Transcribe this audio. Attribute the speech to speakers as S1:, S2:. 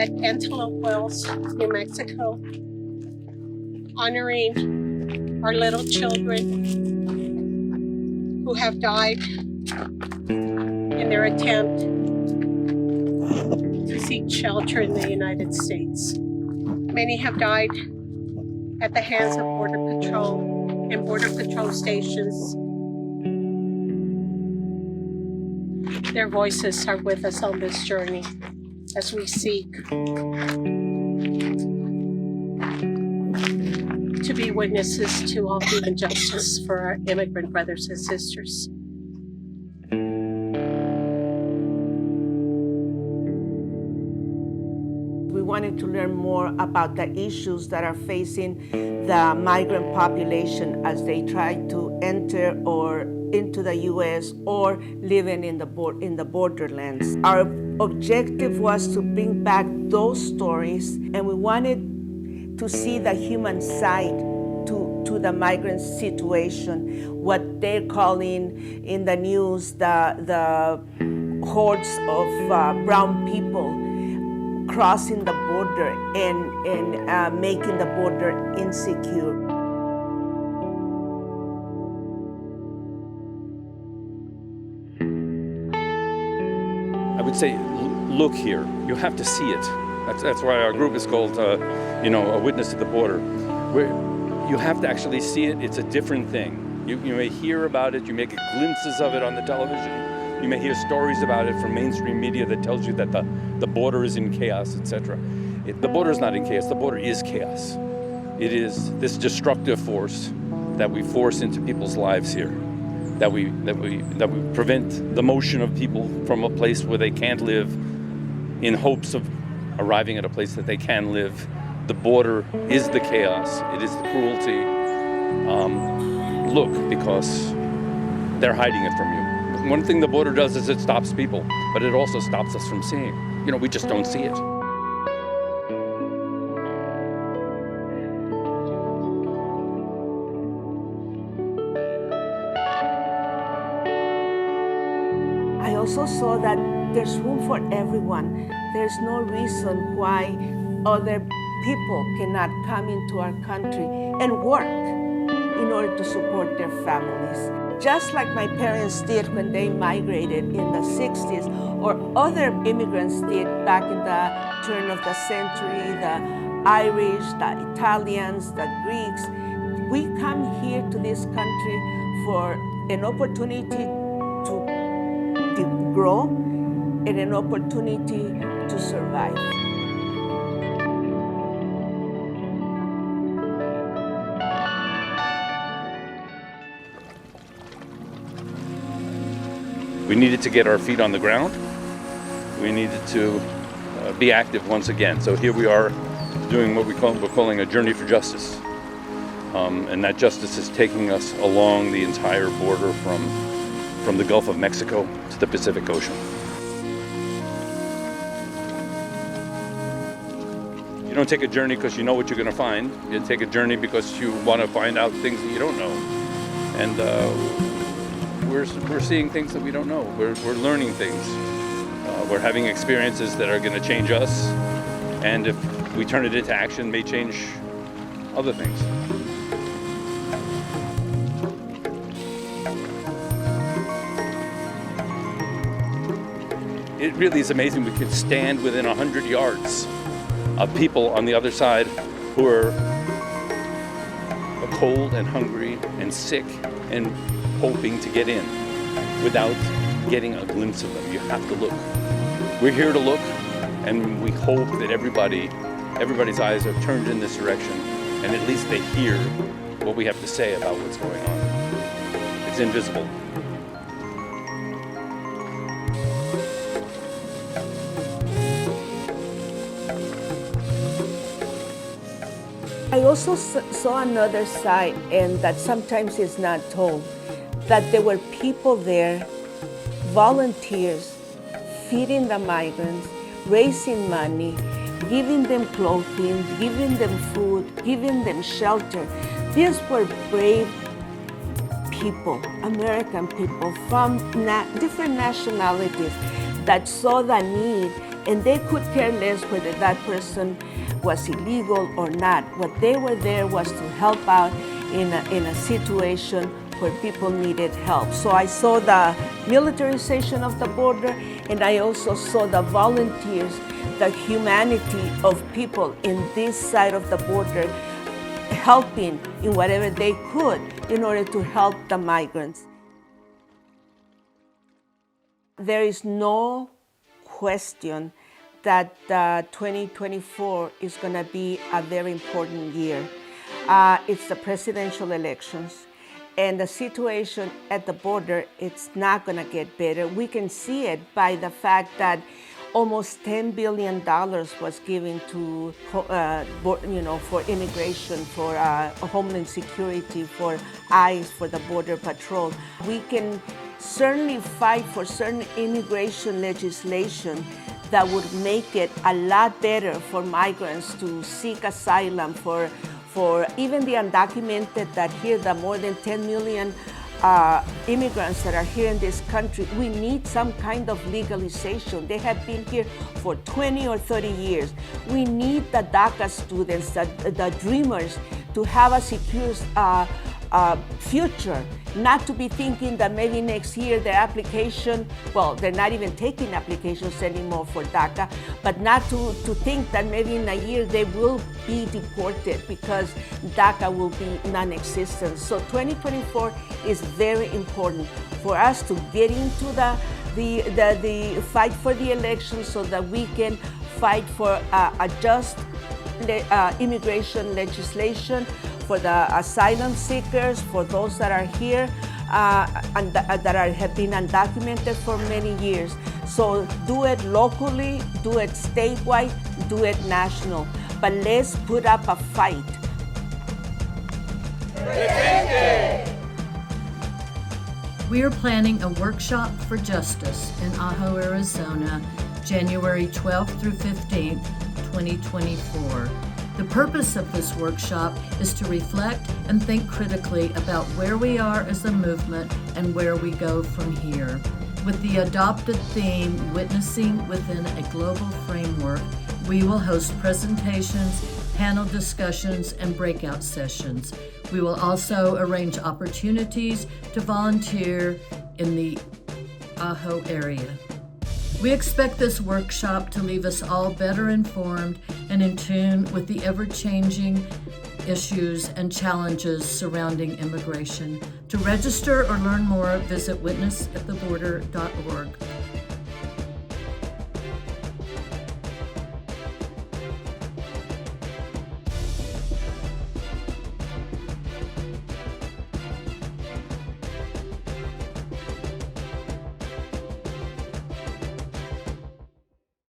S1: at Antelope Wells, New Mexico, honoring our little children who have died in their attempt to seek shelter in the United States. Many have died at the hands of Border Patrol and Border Patrol stations. Their voices are with us on this journey as we seek to be witnesses to all human justice for our immigrant brothers and sisters.
S2: We wanted to learn more about the issues that are facing the migrant population as they try to enter or into the U.S. or living in the borderlands. Our objective was to bring back those stories, and we wanted to see the human side to the migrant situation, what they're calling in the news the hordes of brown people crossing the border and making the border insecure.
S3: I would say, look here. You have to see it. That's why our group is called, A Witness at the Border. You have to actually see it. It's a different thing. You may hear about it. You may get glimpses of it on the television. You may hear stories about it from mainstream media that tells you that the border is in chaos, etc. The border is not in chaos. The border is chaos. It is this destructive force that we force into people's lives here. That we prevent the motion of people from a place where they can't live in hopes of arriving at a place that they can live. The border is the chaos. It is the cruelty. Look, because they're hiding it from you. One thing the border does is it stops people, but it also stops us from seeing. We just don't see it.
S2: I also saw that there's room for everyone. There's no reason why other people cannot come into our country and work in order to support their families. Just like my parents did when they migrated in the 60s, or other immigrants did back in the turn of the century, the Irish, the Italians, the Greeks. We come here to this country for an opportunity to grow and an opportunity to survive.
S3: We needed to get our feet on the ground. We needed to be active once again. So here we are doing what we're calling a journey for justice. And that justice is taking us along the entire border from the Gulf of Mexico to the Pacific Ocean. You don't take a journey because you know what you're going to find. You take a journey because you want to find out things that you don't know. And we're seeing things that we don't know. We're learning things. We're having experiences that are going to change us. And if we turn it into action, may change other things. It really is amazing. We could stand within 100 yards of people on the other side who are cold and hungry and sick and hoping to get in without getting a glimpse of them. You have to look. We're here to look, and we hope that everybody's eyes are turned in this direction, and at least they hear what we have to say about what's going on. It's invisible.
S2: I also saw another side, and that sometimes is not told, that there were people there, volunteers, feeding the migrants, raising money, giving them clothing, giving them food, giving them shelter. These were brave people, American people from different nationalities that saw the need And they could care less whether that person was illegal or not. What they were there was to help out in a situation where people needed help. So I saw the militarization of the border, and I also saw the volunteers, the humanity of people in this side of the border helping in whatever they could in order to help the migrants. There is no question that 2024 is going to be a very important year. It's the presidential elections, and the situation at the border, it's not going to get better. We can see it by the fact that almost $10 billion was given to, for immigration, for homeland security, for ICE, for the Border Patrol. We can certainly fight for certain immigration legislation that would make it a lot better for migrants to seek asylum, for even the undocumented that here, the more than 10 million immigrants that are here in this country. We need some kind of legalization. They have been here for 20 or 30 years. We need the DACA students, the dreamers, to have a secure future, not to be thinking that maybe next year their application, well, they're not even taking applications anymore for DACA, but not to think that maybe in a year they will be deported because DACA will be non-existent. So 2024 is very important for us to get into the fight for the election so that we can fight for a just immigration legislation, for the asylum seekers, for those that are here and that have been undocumented for many years. So do it locally, do it statewide, do it national. But let's put up a fight.
S4: We are planning a workshop for justice in Ajo, Arizona, January 12th through 15th, 2024. The purpose of this workshop is to reflect and think critically about where we are as a movement and where we go from here. With the adopted theme, Witnessing Within a Global Framework, we will host presentations, panel discussions, and breakout sessions. We will also arrange opportunities to volunteer in the Ajo area. We expect this workshop to leave us all better informed and in tune with the ever-changing issues and challenges surrounding immigration. To register or learn more, visit witnessattheborder.org.